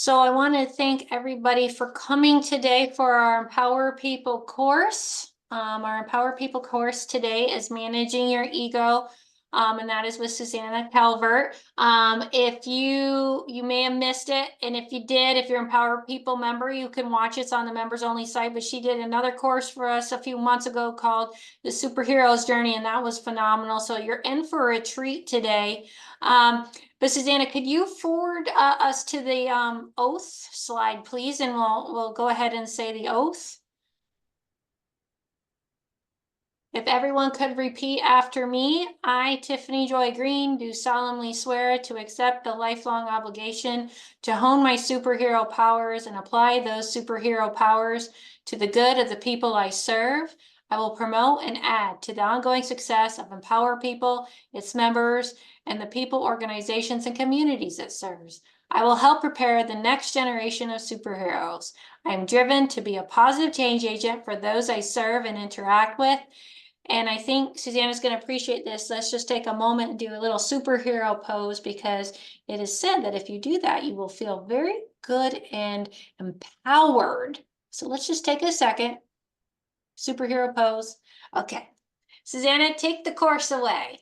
So I want to thank everybody for coming today for our Empower People course. Our Empower People course today is Managing Your Ego, and that is with Susanna Calvert. If you may have missed it, and if you did, if you're an Empower People member, you can watch it. It's on the members only site, but she did another course for us a few months ago called The Superhero's Journey, and that was phenomenal. So you're in for a treat today. But Susanna, could you forward us to the oath slide, please? And we'll go ahead and say the oath. If everyone could repeat after me, I, Tiffany Joy Green, do solemnly swear to accept the lifelong obligation to hone my superhero powers and apply those superhero powers to the good of the people I serve. I will promote and add to the ongoing success of Empower People, its members, and the people, organizations, and communities it serves. I will help prepare the next generation of superheroes. I am driven to be a positive change agent for those I serve and interact with. And I think Susanna's going to appreciate this. Let's just take a moment and do a little superhero pose, because it is said that if you do that, you will feel very good and empowered. So let's just take a second. Superhero pose. Okay. Susanna, take the course away.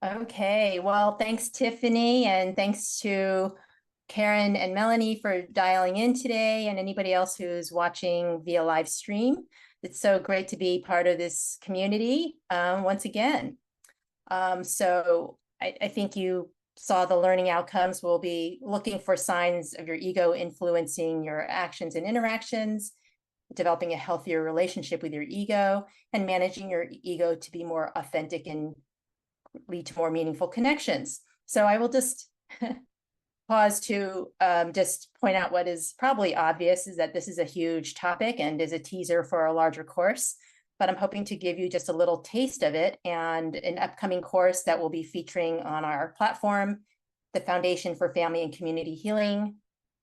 Okay, well, thanks, Tiffany, and thanks to Karen and Melanie for dialing in today, and anybody else who's watching via live stream. It's so great to be part of this community once again. So I think you saw the learning outcomes. We'll be looking for signs of your ego influencing your actions and interactions, developing a healthier relationship with your ego, and managing your ego to be more authentic and lead to more meaningful connections. So I will just pause to just point out what is probably obvious, is that this is a huge topic and is a teaser for a larger course, but I'm hoping to give you just a little taste of it, and an upcoming course that will be featuring on our platform, the Foundation for Family and Community Healing,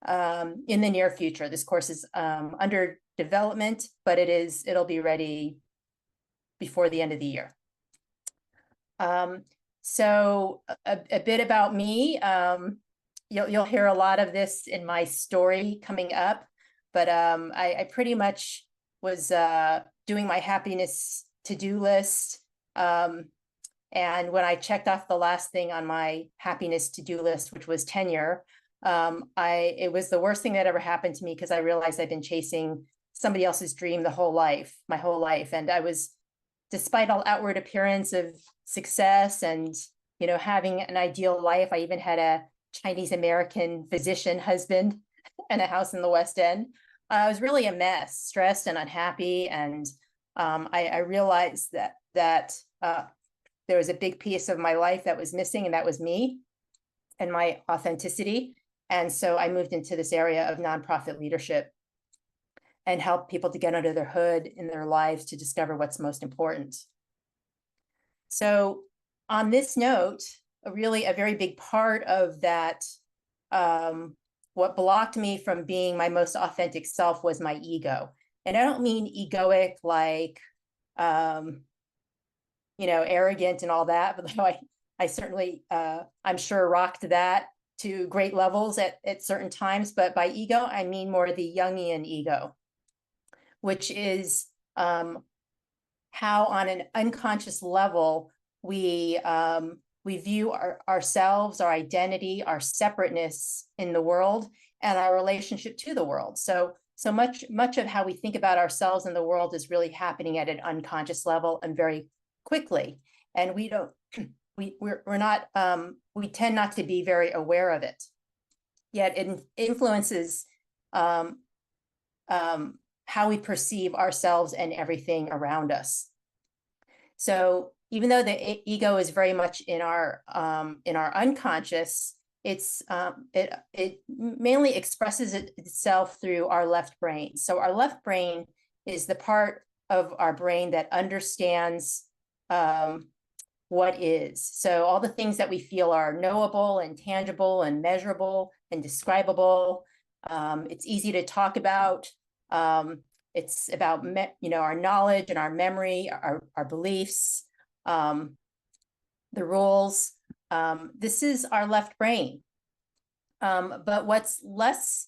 in the near future. This course is under development, but it'll be ready before the end of the year. So a bit about me. You'll hear a lot of this in my story coming up, but I pretty much was doing my happiness to-do list. And when I checked off the last thing on my happiness to-do list, which was tenure, it was the worst thing that ever happened to me, because I realized I've been chasing somebody else's dream my whole life. And I was, despite all outward appearance of success and, having an ideal life, I even had a Chinese American physician husband and a house in the West End. I was really a mess, stressed and unhappy. And I realized that there was a big piece of my life that was missing, and that was me and my authenticity. And so I moved into this area of nonprofit leadership and help people to get under their hood in their lives to discover what's most important. So on this note, really a very big part of that, what blocked me from being my most authentic self was my ego. And I don't mean egoic like, arrogant and all that, but though I certainly, I'm sure rocked that to great levels at certain times. But by ego, I mean more the Jungian ego, which is how on an unconscious level we view ourselves, our identity, our separateness in the world, and our relationship to the world. So much of how we think about ourselves in the world is really happening at an unconscious level and very quickly. And we tend not to be very aware of it. Yet it influences how we perceive ourselves and everything around us. So even though the ego is very much in our unconscious, it mainly expresses itself through our left brain. So our left brain is the part of our brain that understands what is. So all the things that we feel are knowable and tangible and measurable and describable. It's easy to talk about. It's about our knowledge and our memory, our beliefs, the rules. This is our left brain. But what's less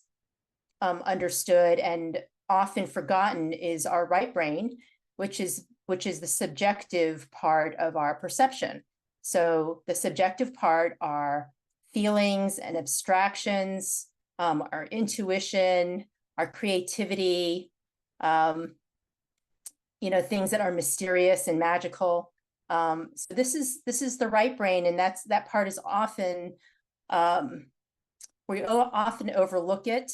understood and often forgotten is our right brain, which is the subjective part of our perception. So the subjective part are feelings and abstractions, our intuition, our creativity, um, things that are mysterious and magical. So this is the right brain, and that part is often we often overlook it,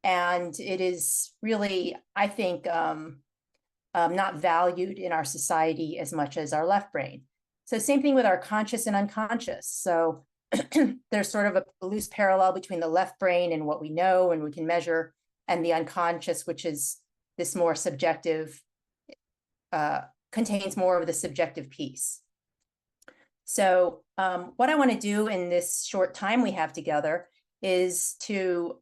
and it is really, I think, not valued in our society as much as our left brain. So same thing with our conscious and unconscious. So there's sort of a loose parallel between the left brain and what we know and we can measure, and the unconscious, which is this more subjective, contains more of the subjective piece. So what I want to do in this short time we have together is to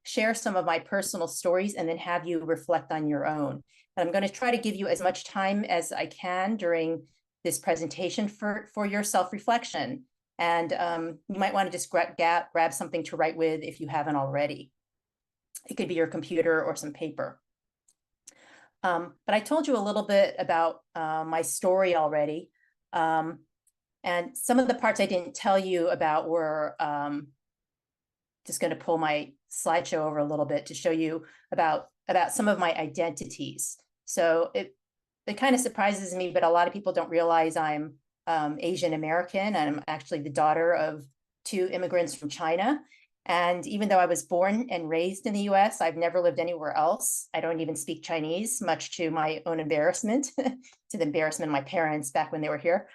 share some of my personal stories and then have you reflect on your own. And I'm going to try to give you as much time as I can during this presentation for your self-reflection. And you might want to just grab something to write with if you haven't already. It could be your computer or some paper. But I told you a little bit about my story already. And some of the parts I didn't tell you about were, just going to pull my slideshow over a little bit to show you about some of my identities. So it kind of surprises me, but a lot of people don't realize I'm Asian American, and I'm actually the daughter of 2 immigrants from China. And even though I was born and raised in the US, I've never lived anywhere else. I don't even speak Chinese, much to my own embarrassment, to the embarrassment of my parents back when they were here.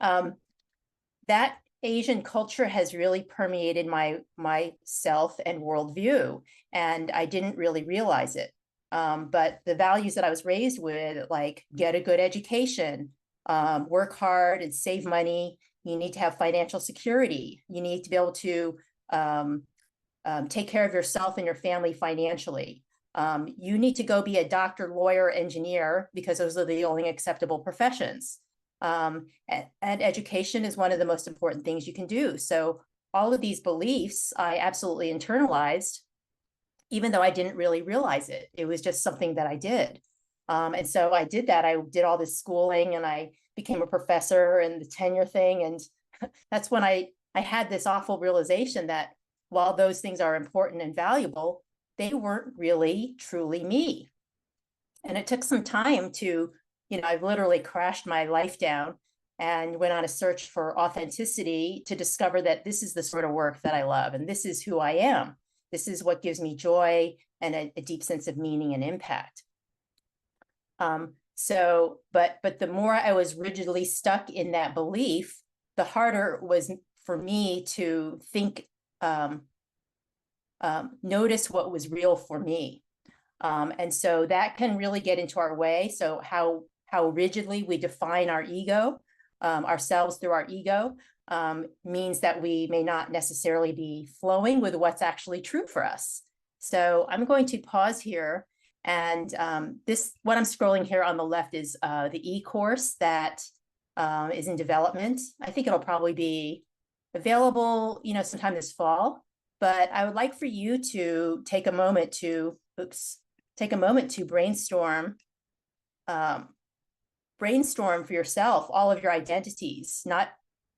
That Asian culture has really permeated my self and worldview, and I didn't really realize it. But the values that I was raised with, like get a good education, work hard and save money, you need to have financial security, you need to be able to take care of yourself and your family financially. You need to go be a doctor, lawyer, engineer, because those are the only acceptable professions. And education is one of the most important things you can do. So all of these beliefs I absolutely internalized, even though I didn't really realize it. It was just something that I did. And so I did that. I did all this schooling and I became a professor and the tenure thing. And that's when I had this awful realization that while those things are important and valuable, they weren't really truly me. And it took some time to, I've literally crashed my life down and went on a search for authenticity to discover that this is the sort of work that I love and this is who I am. This is what gives me joy and a deep sense of meaning and impact. But the more I was rigidly stuck in that belief, the harder it was for me to think, notice what was real for me. And so that can really get into our way. So how rigidly we define our ego, ourselves through our ego, means that we may not necessarily be flowing with what's actually true for us. So I'm going to pause here. And what I'm scrolling here on the left is the e-course that is in development. I think it'll probably be available, sometime this fall. But I would like for you to take a moment to, brainstorm for yourself all of your identities, not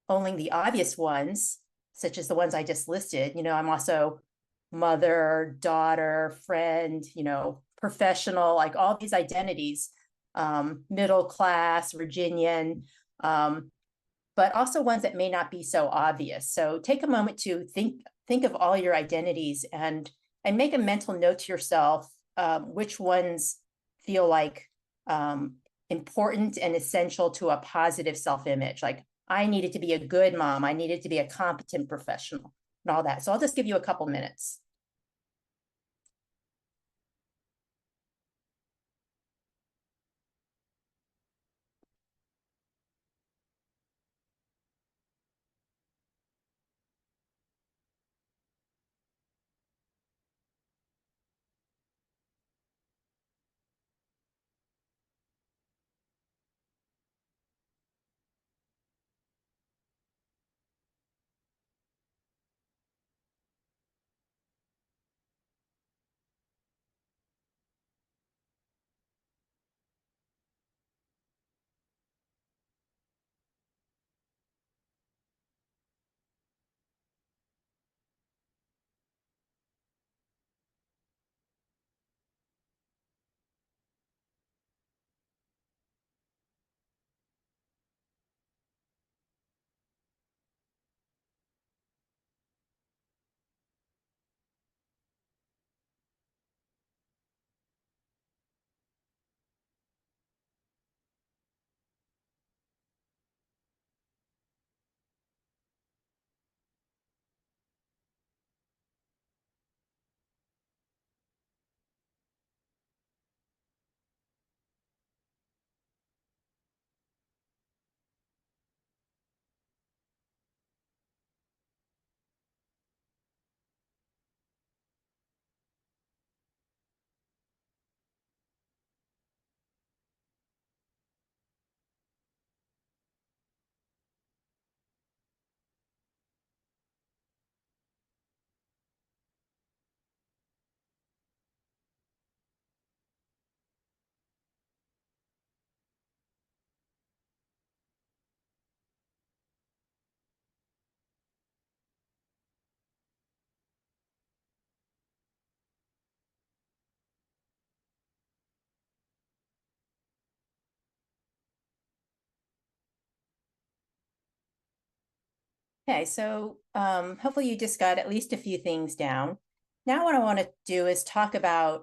only the obvious ones, such as the ones I just listed. I'm also mother, daughter, friend, professional, like all these identities, middle class, Virginian, but also ones that may not be so obvious. So take a moment to think of all your identities and make a mental note to yourself, which ones feel like important and essential to a positive self-image. Like I needed to be a good mom, I needed to be a competent professional and all that. So I'll just give you a couple minutes. Okay, so hopefully you just got at least a few things down. Now what I want to do is talk about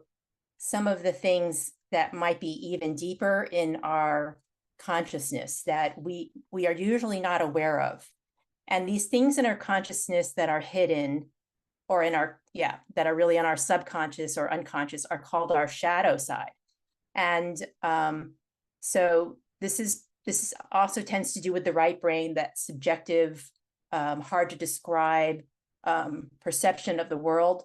some of the things that might be even deeper in our consciousness that we are usually not aware of. And these things in our consciousness that are hidden or in our, that are really in our subconscious or unconscious are called our shadow side. And so this also tends to do with the right brain, that subjective, hard to describe perception of the world,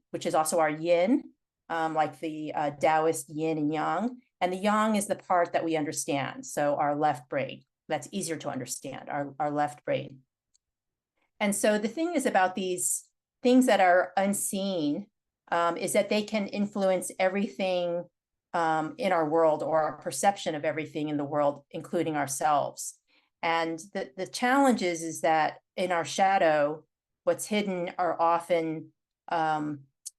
which is also our yin, like the Taoist yin and yang. And the yang is the part that we understand. So our left brain, that's easier to understand, our left brain. And so the thing is about these things that are unseen is that they can influence everything in our world, or our perception of everything in the world, including ourselves. And the challenge is that in our shadow, what's hidden are often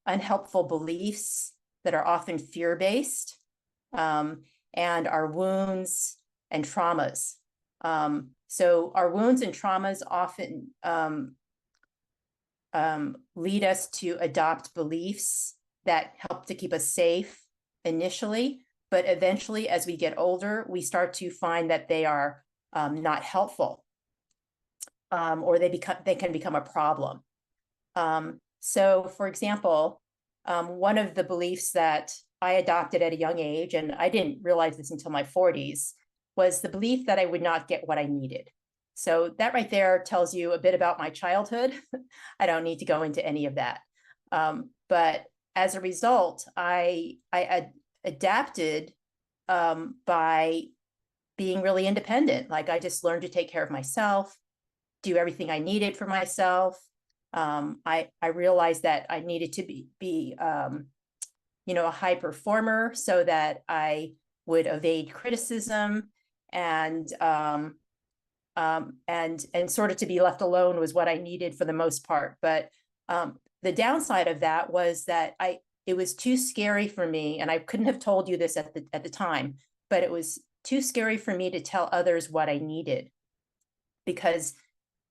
unhelpful beliefs that are often fear-based, and our wounds and traumas. So our wounds and traumas often lead us to adopt beliefs that help to keep us safe initially, but eventually, as we get older, we start to find that they are not helpful, or they can become a problem. So, for example, one of the beliefs that I adopted at a young age, and I didn't realize this until my 40s, was the belief that I would not get what I needed. So that right there tells you a bit about my childhood. I don't need to go into any of that. But as a result, I adapted by being really independent. Like I just learned to take care of myself, do everything I needed for myself. I realized that I needed to be a high performer so that I would evade criticism, and sort of to be left alone was what I needed for the most part. But the downside of that was that it was too scary for me, and I couldn't have told you this at the time, but it was too scary for me to tell others what I needed, because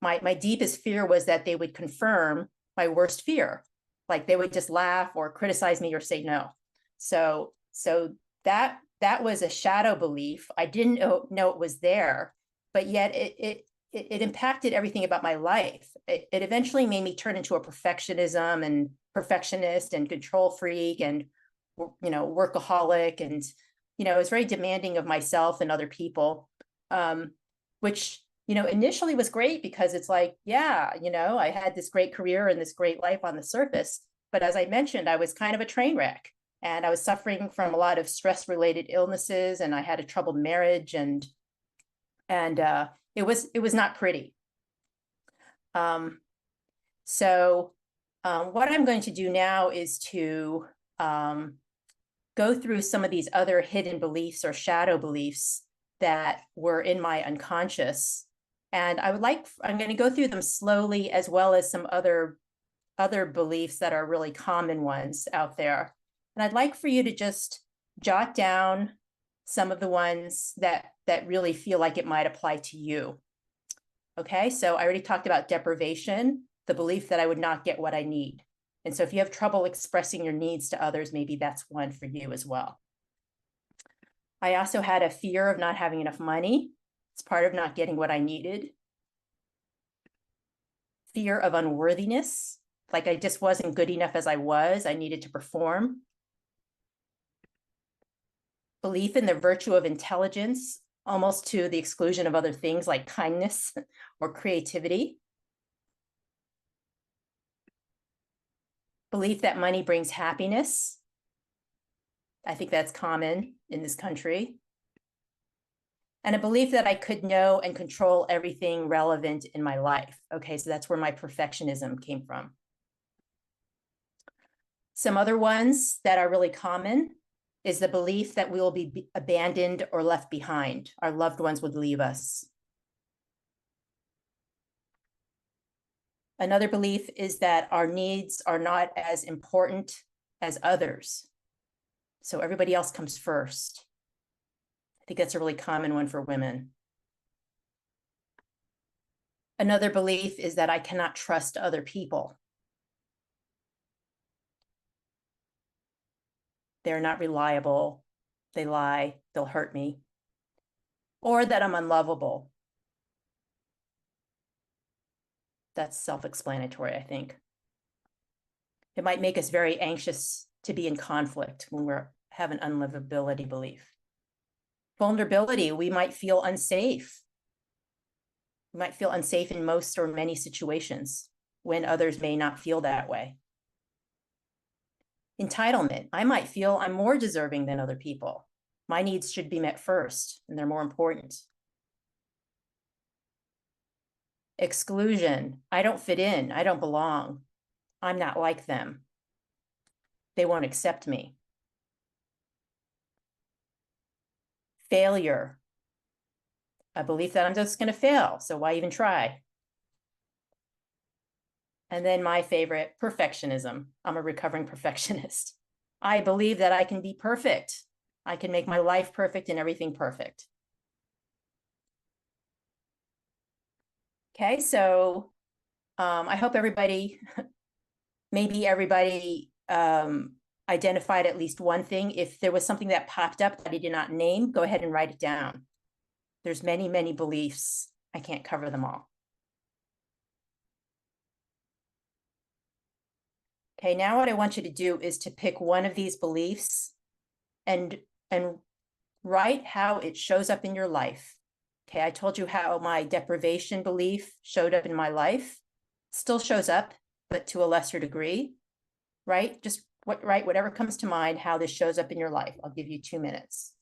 my deepest fear was that they would confirm my worst fear, like they would just laugh or criticize me or say no. So that was a shadow belief. I didn't know it was there, but yet it impacted everything about my life. It eventually made me turn into a perfectionist and control freak and workaholic, and I was very demanding of myself and other people, which initially was great, because it's like, I had this great career and this great life on the surface, but as I mentioned, I was kind of a train wreck, and I was suffering from a lot of stress-related illnesses, and I had a troubled marriage, and it was not pretty. So what I'm going to do now is to go through some of these other hidden beliefs or shadow beliefs that were in my unconscious. And I'm going to go through them slowly, as well as some other beliefs that are really common ones out there. And I'd like for you to just jot down some of the ones that really feel like it might apply to you. Okay, so I already talked about deprivation, the belief that I would not get what I need. And so if you have trouble expressing your needs to others, maybe that's one for you as well. I also had a fear of not having enough money. It's part of not getting what I needed. Fear of unworthiness, like I just wasn't good enough as I was. I needed to perform. Belief in the virtue of intelligence, almost to the exclusion of other things like kindness or creativity. Belief that money brings happiness. I think that's common in this country. And a belief that I could know and control everything relevant in my life. Okay, so that's where my perfectionism came from. Some other ones that are really common is the belief that we will be abandoned or left behind. Our loved ones would leave us. Another belief is that our needs are not as important as others. So everybody else comes first. I think that's a really common one for women. Another belief is that I cannot trust other people. They're not reliable. They lie. They'll hurt me. Or that I'm unlovable. That's self-explanatory, I think. It might make us very anxious to be in conflict when we have an unlivability belief. Vulnerability, we might feel unsafe. We might feel unsafe in most or many situations when others may not feel that way. Entitlement, I might feel I'm more deserving than other people. My needs should be met first, and they're more important. Exclusion, I don't fit in, I don't belong. I'm not like them. They won't accept me. Failure, a belief that I'm just going to fail, so why even try? And then my favorite, perfectionism. I'm a recovering perfectionist. I believe that I can be perfect. I can make my life perfect and everything perfect. Okay, so I hope everybody, maybe everybody identified at least one thing. If there was something that popped up that I did not name, go ahead and write it down. There's many, many beliefs. I can't cover them all. Okay, now what I want you to do is to pick one of these beliefs and write how it shows up in your life. Okay, I told you how my deprivation belief showed up in my life. Still shows up, but to a lesser degree, right? Just write whatever comes to mind, how this shows up in your life. I'll give you 2 minutes.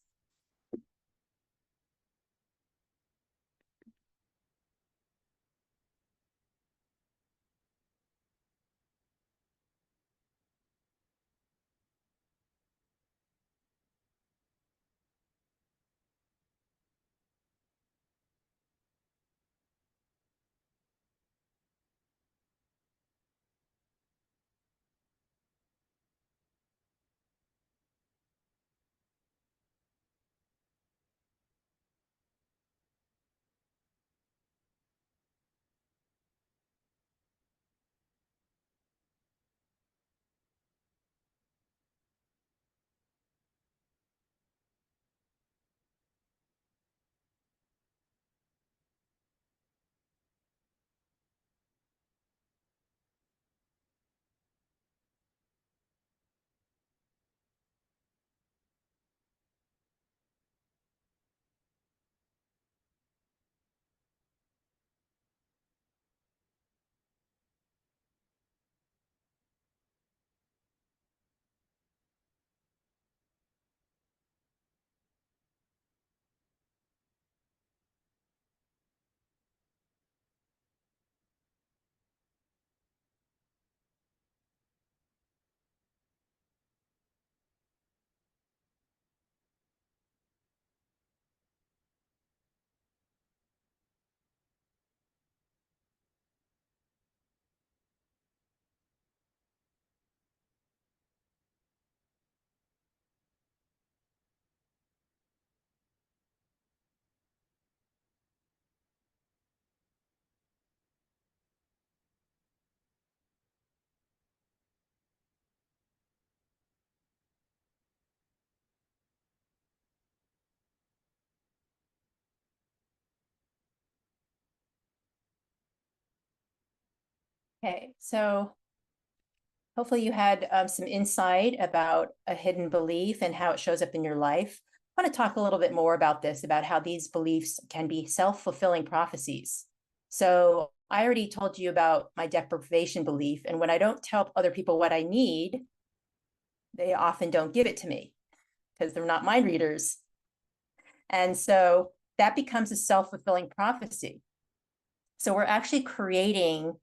Okay, so hopefully you had some insight about a hidden belief and how it shows up in your life. I want to talk a little bit more about this, about how these beliefs can be self-fulfilling prophecies. So I already told you about my deprivation belief, and when I don't tell other people what I need, they often don't give it to me because they're not mind readers. And so that becomes a self-fulfilling prophecy. So we're actually creating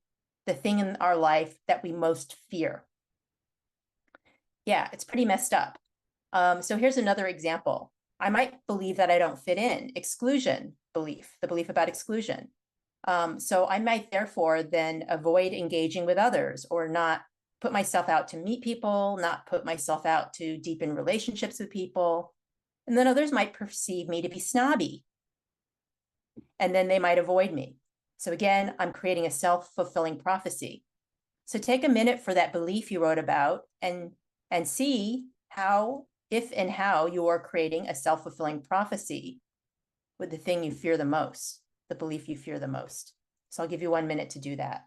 the thing in our life that we most fear. Yeah, it's pretty messed up. So here's another example. I might believe that I don't fit in, exclusion belief, the belief about exclusion. So I might therefore then avoid engaging with others or not put myself out to meet people, not put myself out to deepen relationships with people. And then others might perceive me to be snobby. And then they might avoid me. So again, I'm creating a self-fulfilling prophecy. So take a minute for that belief you wrote about and see how, if and how you are creating a self-fulfilling prophecy with the thing you fear the most, the belief you fear the most. So I'll give you 1 minute to do that.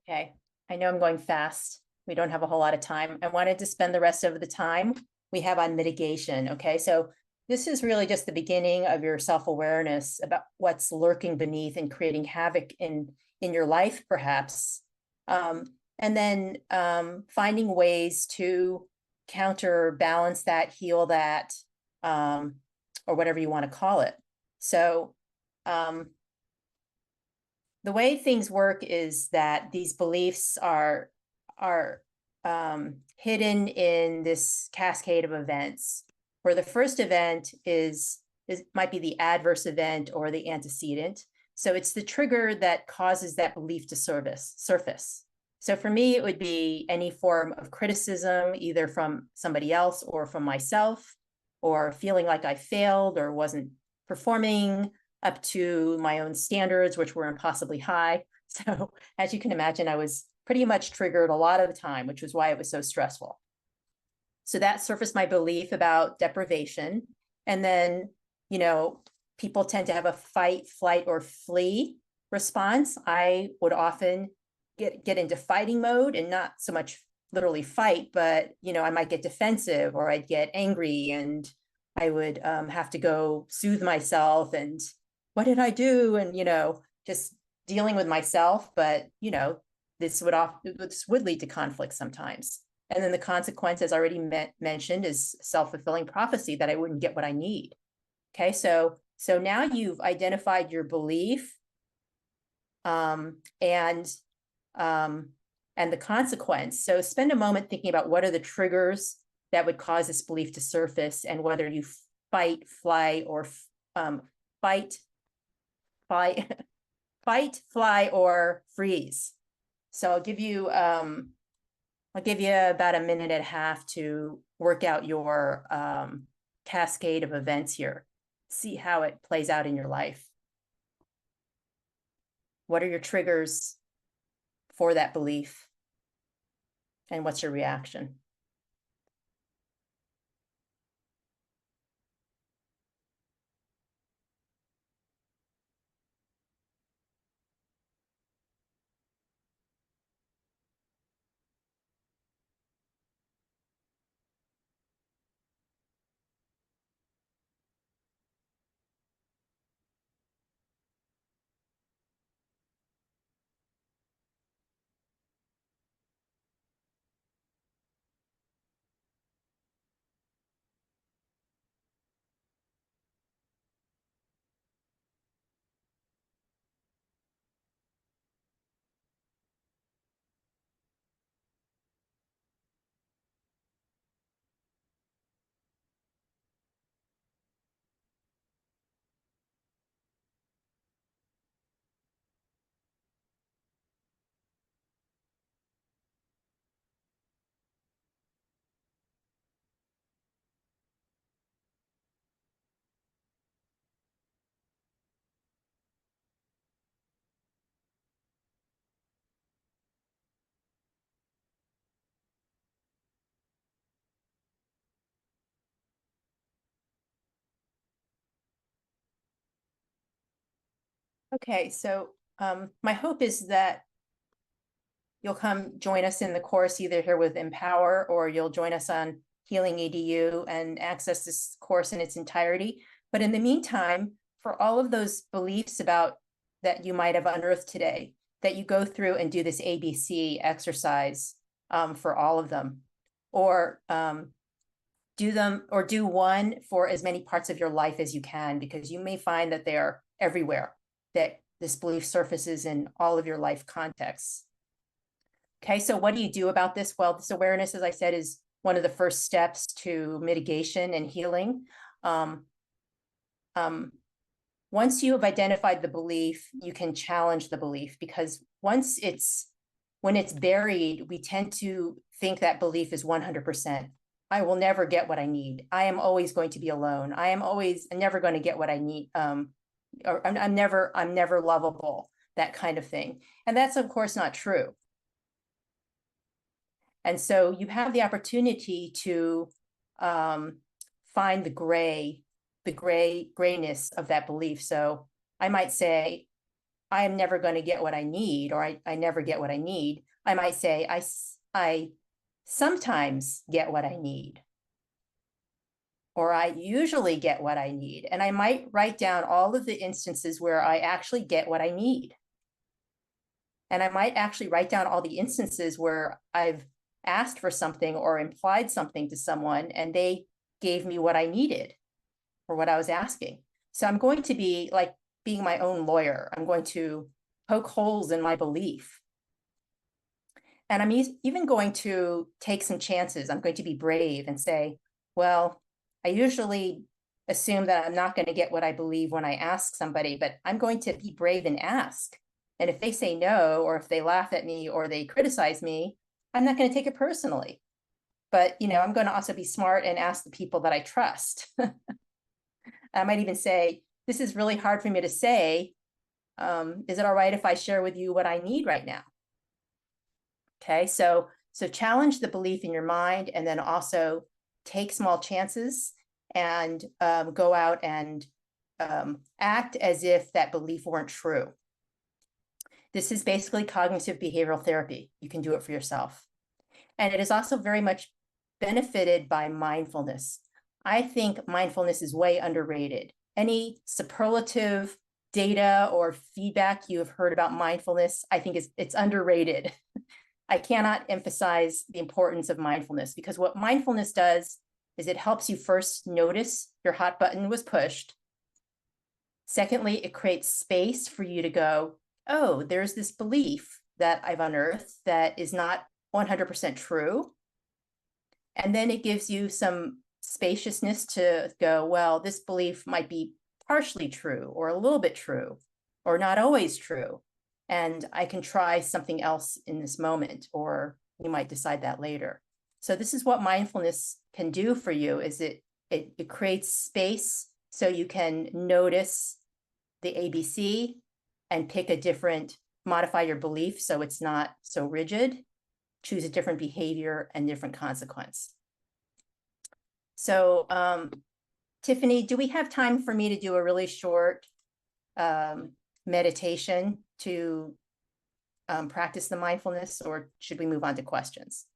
Okay, I know I'm going fast. We don't have a whole lot of time. I wanted to spend the rest of the time we have on mitigation. Okay, so this is really just the beginning of your self-awareness about what's lurking beneath and creating havoc in your life, perhaps. And then finding ways to counterbalance that, heal that, or whatever you want to call it. So the way things work is that these beliefs are hidden in this cascade of events, where the first event is might be the adverse event or the antecedent. So it's the trigger that causes that belief to surface. So for me, it would be any form of criticism, either from somebody else or from myself, or feeling like I failed or wasn't performing up to my own standards, which were impossibly high. So as you can imagine, I was pretty much triggered a lot of the time, which was why it was so stressful. So that surfaced my belief about deprivation. And then, you know, people tend to have a fight, flight, or flee response. I would often get into fighting mode, and not so much literally fight, but, you know, I might get defensive or I'd get angry, and I would have to go soothe myself and what did I do? And, you know, just dealing with myself. But, you know, this would lead to conflict sometimes. And then the consequence, as already mentioned, is self-fulfilling prophecy that I wouldn't get what I need. Okay, so now you've identified your belief and the consequence. So spend a moment thinking about what are the triggers that would cause this belief to surface, and whether you fight, fly, or fight, fly, fight, fly, or freeze. So I'll give you about 1.5 minutes to work out your cascade of events here. See how it plays out in your life. What are your triggers for that belief? And what's your reaction? Okay, so My hope is that you'll come join us in the course either here with Empower, or you'll join us on Healing EDU and access this course in its entirety. But in the meantime, for all of those beliefs about that you might have unearthed today, that you go through and do this ABC exercise for all of them, or do one for as many parts of your life as you can, because you may find that they're everywhere, that this belief surfaces in all of your life contexts. Okay, so what do you do about this? Well, this awareness, as I said, is one of the first steps to mitigation and healing. Once you have identified the belief, you can challenge the belief, because when it's buried, we tend to think that belief is 100%. I will never get what I need. I am always going to be alone. I'm never going to get what I need. Or I'm never lovable, that kind of thing. And that's of course not true. And so you have the opportunity to find the grayness of that belief. So I might say, I am never going to get what I need, or I never get what I need. I might say, I sometimes get what I need, or I usually get what I need. And I might write down all of the instances where I actually get what I need. And I might actually write down all the instances where I've asked for something or implied something to someone and they gave me what I needed or what I was asking. So I'm going to be like being my own lawyer. I'm going to poke holes in my belief. And I'm even going to take some chances. I'm going to be brave and say, well, I usually assume that I'm not going to get what I believe when I ask somebody, but I'm going to be brave and ask. And if they say no, or if they laugh at me or they criticize me, I'm not going to take it personally. But, I'm going to also be smart and ask the people that I trust. I might even say, this is really hard for me to say. Is it all right if I share with you what I need right now? Okay, so challenge the belief in your mind, and then also take small chances and go out and act as if that belief weren't true. This is basically cognitive behavioral therapy. You can do it for yourself. And it is also very much benefited by mindfulness. I think mindfulness is way underrated. Any superlative data or feedback you have heard about mindfulness, I think it's underrated. I cannot emphasize the importance of mindfulness, because what mindfulness does is it helps you first notice your hot button was pushed. Secondly, it creates space for you to go, oh, there's this belief that I've unearthed that is not 100% true. And then it gives you some spaciousness to go, well, this belief might be partially true, or a little bit true, or not always true. And I can try something else in this moment, or you might decide that later. So this is what mindfulness can do for you, is it creates space so you can notice the ABC and pick a different, modify your belief so it's not so rigid, choose a different behavior and different consequence. So Tiffany, do we have time for me to do a really short meditation to practice the mindfulness, or should we move on to questions?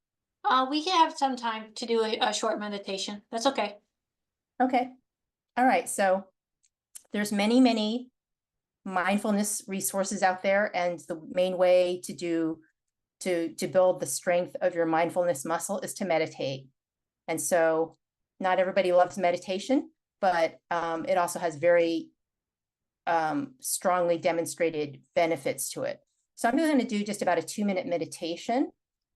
We can have some time to do a short meditation. That's okay. Okay. All right. So there's many mindfulness resources out there, and the main way to build the strength of your mindfulness muscle is to meditate. And so not everybody loves meditation, but it also has very strongly demonstrated benefits to it. So I'm going to do just about a 2-minute meditation.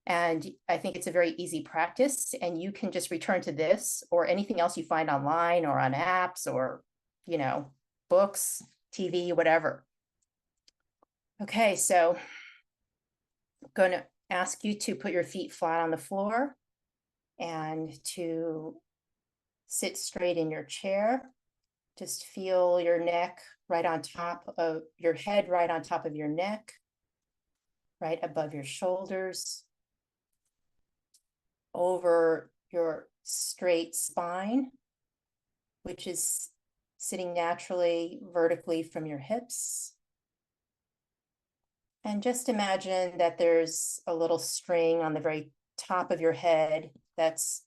And I think it's a very easy practice, and you can just return to this or anything else you find online or on apps or, books, TV, whatever. Okay, so I'm going to ask you to put your feet flat on the floor and to sit straight in your chair. Just feel your neck right on top of your head, right on top of your neck, right above your shoulders, over your straight spine, which is sitting naturally vertically from your hips. And just imagine that there's a little string on the very top of your head that's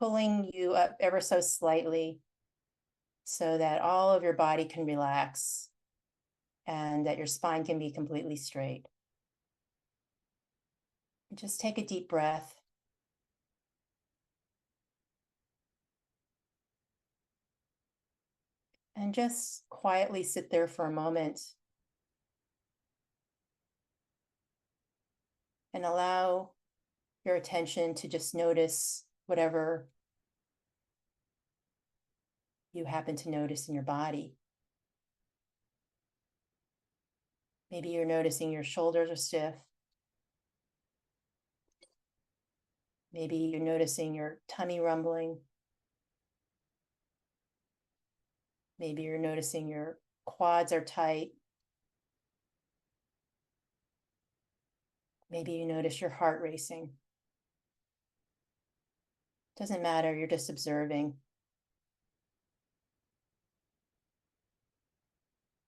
pulling you up ever so slightly so that all of your body can relax and that your spine can be completely straight. Just take a deep breath. And just quietly sit there for a moment and allow your attention to just notice whatever you happen to notice in your body. Maybe you're noticing your shoulders are stiff. Maybe you're noticing your tummy rumbling. Maybe you're noticing your quads are tight. Maybe you notice your heart racing. Doesn't matter, you're just observing.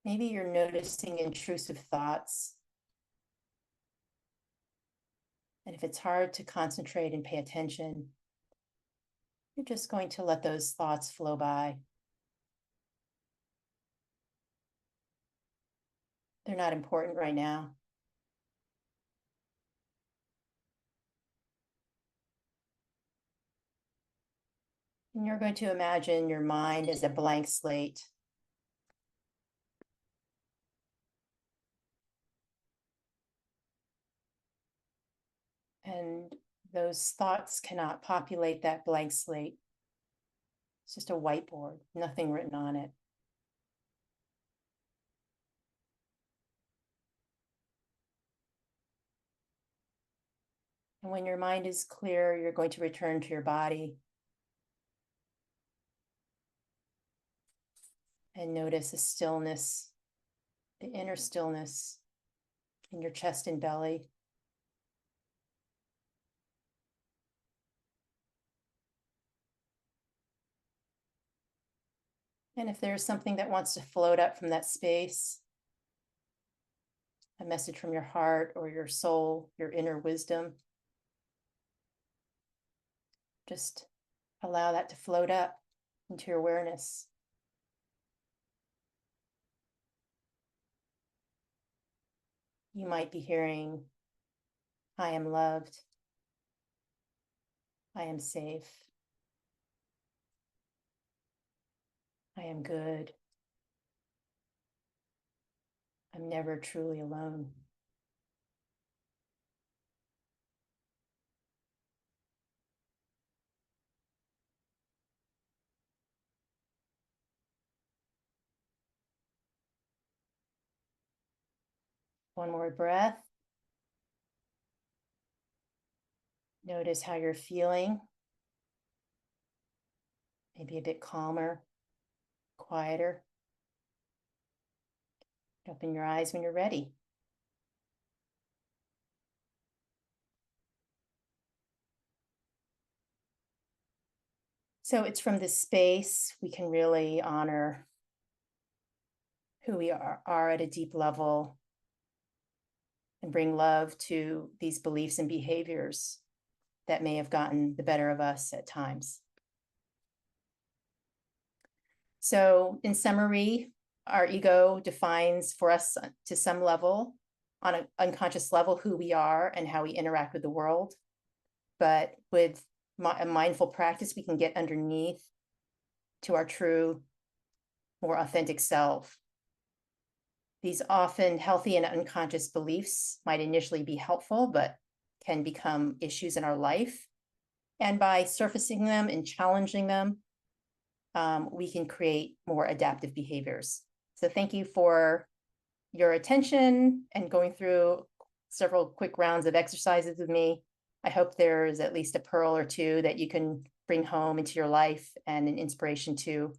Maybe you're noticing intrusive thoughts. And if it's hard to concentrate and pay attention, you're just going to let those thoughts flow by. They're not important right now. And you're going to imagine your mind as a blank slate. And those thoughts cannot populate that blank slate. It's just a whiteboard, nothing written on it. And when your mind is clear, you're going to return to your body and notice a stillness, the inner stillness in your chest and belly. And if there's something that wants to float up from that space, a message from your heart or your soul, your inner wisdom, just allow that to float up into your awareness. You might be hearing, I am loved. I am safe. I am good. I'm never truly alone. One more breath. Notice how you're feeling. Maybe a bit calmer, quieter. Open your eyes when you're ready. So it's from this space we can really honor who we are at a deep level and bring love to these beliefs and behaviors that may have gotten the better of us at times. So in summary, our ego defines for us to some level, on an unconscious level, who we are and how we interact with the world. But with a mindful practice, we can get underneath to our true, more authentic self. These often healthy and unconscious beliefs might initially be helpful, but can become issues in our life. And by surfacing them and challenging them, we can create more adaptive behaviors. So thank you for your attention and going through several quick rounds of exercises with me. I hope there's at least a pearl or two that you can bring home into your life and an inspiration to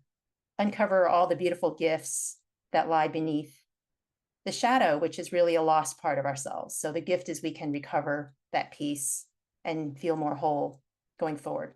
uncover all the beautiful gifts that lie beneath the shadow, which is really a lost part of ourselves. So the gift is we can recover that piece and feel more whole going forward.